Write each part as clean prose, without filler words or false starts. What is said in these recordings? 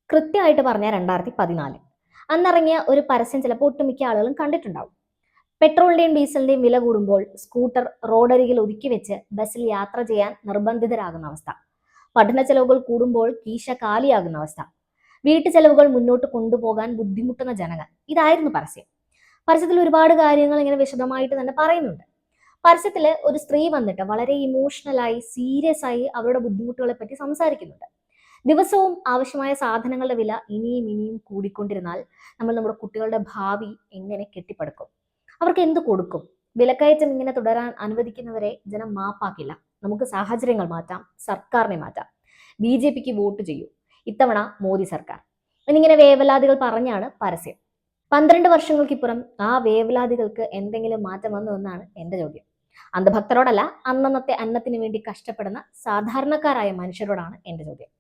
കൃത്യമായിട്ട് പറഞ്ഞ 2014 അന്നിറങ്ങിയ ഒരു പരസ്യം ചിലപ്പോൾ ഒട്ടുമിക്ക ആളുകളും കണ്ടിട്ടുണ്ടാവും. പെട്രോളിന്റെയും ഡീസലിന്റെയും വില കൂടുമ്പോൾ സ്കൂട്ടർ റോഡരികിൽ ഒതുക്കി വെച്ച് ബസ്സിൽ യാത്ര ചെയ്യാൻ നിർബന്ധിതരാകുന്ന അവസ്ഥ. പഠന ചെലവുകൾ കൂടുമ്പോൾ കീശ കാലിയാകുന്ന അവസ്ഥ. വീട്ടു ചെലവുകൾ മുന്നോട്ട് കൊണ്ടുപോകാൻ ബുദ്ധിമുട്ടുന്ന ജനങ്ങൾ. ഇതായിരുന്നു പരസ്യം. പരസ്യത്തിൽ ഒരുപാട് കാര്യങ്ങൾ ഇങ്ങനെ വിശദമായിട്ട് തന്നെ പറയുന്നുണ്ട്. പരസ്യത്തില് ഒരു സ്ത്രീ വന്നിട്ട് വളരെ ഇമോഷണലായി സീരിയസ് ആയി അവരുടെ ബുദ്ധിമുട്ടുകളെ പറ്റി സംസാരിക്കുന്നുണ്ട്. ദിവസവും ആവശ്യമായ സാധനങ്ങളുടെ വില ഇനിയും ഇനിയും കൂടിക്കൊണ്ടിരുന്നാൽ നമ്മൾ നമ്മുടെ കുട്ടികളുടെ ഭാവി എങ്ങനെ കെട്ടിപ്പടുക്കും? അവർക്ക് എന്ത് കൊടുക്കും? വിലക്കയറ്റം ഇങ്ങനെ തുടരാൻ അനുവദിക്കുന്നവരെ ജനം മാപ്പാക്കില്ല. നമുക്ക് സാഹചര്യങ്ങൾ മാറ്റാം, സർക്കാരിനെ മാറ്റാം. BJPക്ക് വോട്ട് ചെയ്യൂ, ഇത്തവണ മോദി സർക്കാർ എന്നിങ്ങനെ വേവലാതികൾ പറഞ്ഞാണ് പരസ്യം. 12 വർഷങ്ങൾക്കിപ്പുറം ആ വേവലാതികൾക്ക് എന്തെങ്കിലും മാറ്റം വന്നു എന്നാണ് എന്റെ ചോദ്യം. അന്ധഭക്തരോടല്ല, അന്നന്നത്തെ അന്നത്തിന് വേണ്ടി കഷ്ടപ്പെടുന്ന സാധാരണക്കാരായ മനുഷ്യരോടാണ് എന്റെ ചോദ്യം.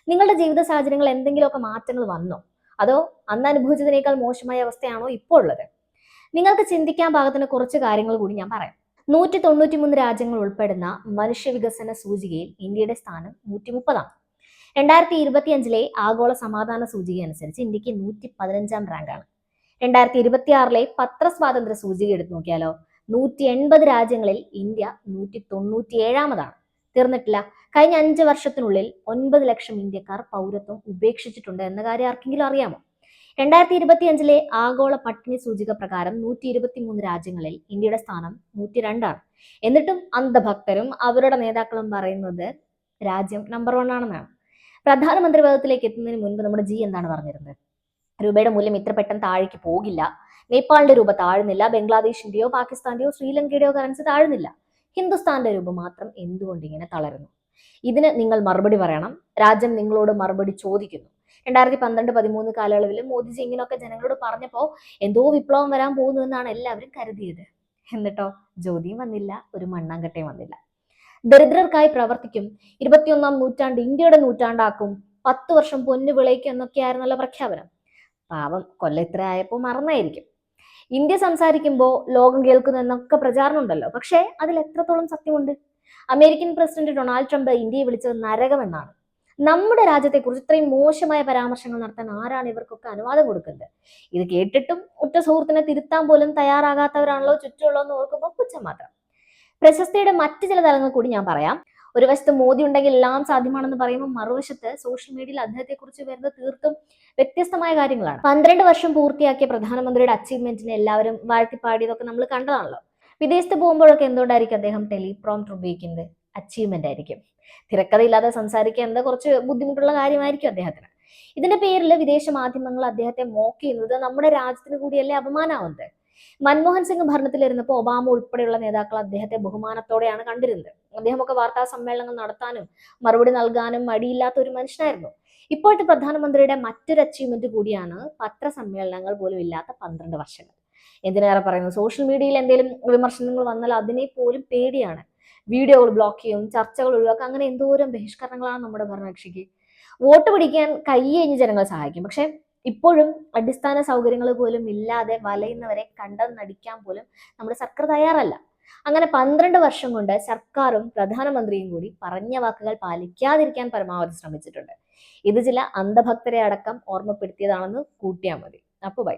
നിങ്ങളുടെ ജീവിത സാഹചര്യങ്ങൾ എന്തെങ്കിലുമൊക്കെ മാറ്റങ്ങൾ വന്നോ? അതോ അന്ന് അനുഭവിച്ചതിനേക്കാൾ മോശമായ അവസ്ഥയാണോ ഇപ്പോൾ ഉള്ളത്? നിങ്ങൾക്ക് ചിന്തിക്കാൻ പാകത്തിന് കുറച്ച് കാര്യങ്ങൾ കൂടി ഞാൻ പറയാം. 193 രാജ്യങ്ങൾ ഉൾപ്പെടുന്ന മനുഷ്യ വികസന സൂചികയിൽ ഇന്ത്യയുടെ സ്ഥാനം 130ആണ്. 2025 ആഗോള സമാധാന സൂചിക അനുസരിച്ച് ഇന്ത്യക്ക് 115 റാങ്കാണ്. 2026 പത്രസ്വാതന്ത്ര്യ സൂചിക എടുത്തു നോക്കിയാലോ 180 രാജ്യങ്ങളിൽ ഇന്ത്യ 197. തീർന്നിട്ടില്ല. കഴിഞ്ഞ 5 വർഷത്തിനുള്ളിൽ 9 ലക്ഷം ഇന്ത്യക്കാർ പൗരത്വം ഉപേക്ഷിച്ചിട്ടുണ്ട് എന്ന കാര്യം ആർക്കെങ്കിലും അറിയാമോ? 2025 ആഗോള പട്ടിണി സൂചിക പ്രകാരം 123 രാജ്യങ്ങളിൽ ഇന്ത്യയുടെ സ്ഥാനം 102ആണ്. എന്നിട്ടും അന്ധഭക്തരും അവരുടെ നേതാക്കളും പറയുന്നത് രാജ്യം നമ്പർ 1 ആണെന്നാണ്. പ്രധാനമന്ത്രി പദത്തിലേക്ക് എത്തുന്നതിന് മുൻപ് നമ്മുടെ എന്താണ് പറഞ്ഞിരുന്നത്? രൂപയുടെ മൂല്യം ഇത്ര പെട്ടെന്ന് താഴേക്ക് പോകില്ല, നേപ്പാളിന്റെ രൂപ താഴുന്നില്ല, ബംഗ്ലാദേശിന്റെയോ പാകിസ്ഥാന്റെയോ ശ്രീലങ്കയുടെയോ കറൻസി താഴുന്നില്ല, ഹിന്ദുസ്ഥാന്റെ രൂപ മാത്രം എന്തുകൊണ്ട് ഇങ്ങനെ തളരുന്നു? ഇതിന് നിങ്ങൾ മറുപടി പറയണം. രാജ്യം നിങ്ങളോട് മറുപടി ചോദിക്കുന്നു. 2012-13 കാലയളവിൽ മോദിജി ഇങ്ങനെയൊക്കെ ജനങ്ങളോട് പറഞ്ഞപ്പോ എന്തോ വിപ്ലവം വരാൻ പോകുന്നു എന്നാണ് എല്ലാവരും കരുതിയത്. എന്നിട്ടോ ജ്യോതിയും വന്നില്ല, ഒരു മണ്ണാങ്കട്ടയും വന്നില്ല. ദരിദ്രർക്കായി പ്രവർത്തിക്കും, 21ാം നൂറ്റാണ്ട് ഇന്ത്യയുടെ നൂറ്റാണ്ടാക്കും, 10 വർഷം പൊന്നു വിളയിക്കും എന്നൊക്കെയായിരുന്നല്ലോ പ്രഖ്യാപനം. പാവം കൊല്ലം ഇത്ര ആയപ്പോൾ മറന്നായിരിക്കും. ഇന്ത്യ സംസാരിക്കുമ്പോൾ ലോകം കേൾക്കുന്നു എന്നൊക്കെ പ്രചാരണം ഉണ്ടല്ലോ. പക്ഷേ അതിൽ എത്രത്തോളം സത്യമുണ്ട്? അമേരിക്കൻ പ്രസിഡന്റ് ഡൊണാൾഡ് ട്രംപ് ഇന്ത്യയെ വിളിച്ചത് നരകം എന്നാണ്. നമ്മുടെ രാജ്യത്തെക്കുറിച്ച് ഇത്രയും മോശമായ പരാമർശങ്ങൾ നടത്താൻ ആരാണ് ഇവർക്കൊക്കെ അനുവാദം കൊടുക്കുന്നത്? ഇത് കേട്ടിട്ടും ഉറ്റ സുഹൃത്തിനെ തിരുത്താൻ പോലും തയ്യാറാകാത്തവരാണല്ലോ ചുറ്റുമുള്ളതെന്ന് ഓർക്കുമ്പോൾ പുച്ഛം മാത്രം. പ്രശസ്തിയുടെ മറ്റു ചില തലങ്ങൾ കൂടി ഞാൻ പറയാം. ഒരു വശത്ത് മോദി ഉണ്ടെങ്കിൽ എല്ലാം സാധ്യമാണെന്ന് പറയുമ്പോൾ മറുവശത്ത് സോഷ്യൽ മീഡിയയിൽ അദ്ദേഹത്തെക്കുറിച്ച് വരുന്നത് തീർത്തും വ്യത്യസ്തമായ കാര്യങ്ങളാണ്. 12 വർഷം പൂർത്തിയാക്കിയ പ്രധാനമന്ത്രിയുടെ അച്ചീവ്മെന്റിനെ എല്ലാവരും വാഴ്ത്തിപ്പാടിയതൊക്കെ നമ്മൾ കണ്ടതാണല്ലോ. വിദേശത്ത് പോകുമ്പോഴൊക്കെ എന്തുകൊണ്ടായിരിക്കും അദ്ദേഹം ടെലിപ്രോംപ്റ്റർ ഉപയോഗിക്കുന്നത്? അച്ചീവ്മെന്റ് ആയിരിക്കും. തിരക്കഥയില്ലാതെ സംസാരിക്കുക എന്നത് കുറച്ച് ബുദ്ധിമുട്ടുള്ള കാര്യമായിരിക്കും അദ്ദേഹത്തിന്. ഇതിന്റെ പേരിൽ വിദേശ മാധ്യമങ്ങൾ അദ്ദേഹത്തെ മോക്ക് ചെയ്യുന്നത് നമ്മുടെ രാജ്യത്തിന് കൂടിയല്ലേ അപമാനമാവുന്നത്. മൻമോഹൻ സിംഗ് ഭരണത്തിലിരുന്നപ്പോൾ ഒബാമ ഉൾപ്പെടെയുള്ള നേതാക്കൾ അദ്ദേഹത്തെ ബഹുമാനത്തോടെയാണ് കണ്ടിരുന്നത്. അദ്ദേഹമൊക്കെ വാർത്താ സമ്മേളനങ്ങൾ നടത്താനും മറുപടി നൽകാനും മടിയില്ലാത്ത ഒരു മനുഷ്യനായിരുന്നു. ഇപ്പോഴത്തെ പ്രധാനമന്ത്രിയുടെ മറ്റൊരു അച്ചീവ്മെന്റ് കൂടിയാണ് പത്രസമ്മേളനങ്ങൾ പോലും ഇല്ലാത്ത 12 വർഷങ്ങൾ. എന്തിനേറെ പറയുന്നു, സോഷ്യൽ മീഡിയയിൽ എന്തെങ്കിലും വിമർശനങ്ങൾ വന്നാൽ അതിനെ പോലും പേടിയാണ്. വീഡിയോകൾ ബ്ലോക്ക് ചെയ്യും, ചർച്ചകൾ ഒഴിവാക്കും, അങ്ങനെ എന്തോരം ബഹിഷ്കരണങ്ങളാണ് നമ്മുടെ ഭരണകക്ഷിക്ക്. വോട്ട് പിടിക്കാൻ കയ്യഴിഞ്ഞ് ജനങ്ങൾ സഹായിക്കും, പക്ഷെ ഇപ്പോഴും അടിസ്ഥാന സൗകര്യങ്ങൾ പോലും ഇല്ലാതെ വലയുന്നവരെ കണ്ടത് നടിക്കാൻ പോലും നമ്മുടെ സർക്കാർ തയ്യാറല്ല. അങ്ങനെ 12 വർഷം കൊണ്ട് സർക്കാരും പ്രധാനമന്ത്രിയും കൂടി പറഞ്ഞ വാക്കുകൾ പാലിക്കാതിരിക്കാൻ പരമാവധി ശ്രമിച്ചിട്ടുണ്ട്. ഇത് ചില അന്ധഭക്തരെ അടക്കം ഓർമ്മപ്പെടുത്തിയതാണെന്ന് കൂട്ടിയാൽ മതി. അപ്പൊ ബൈ.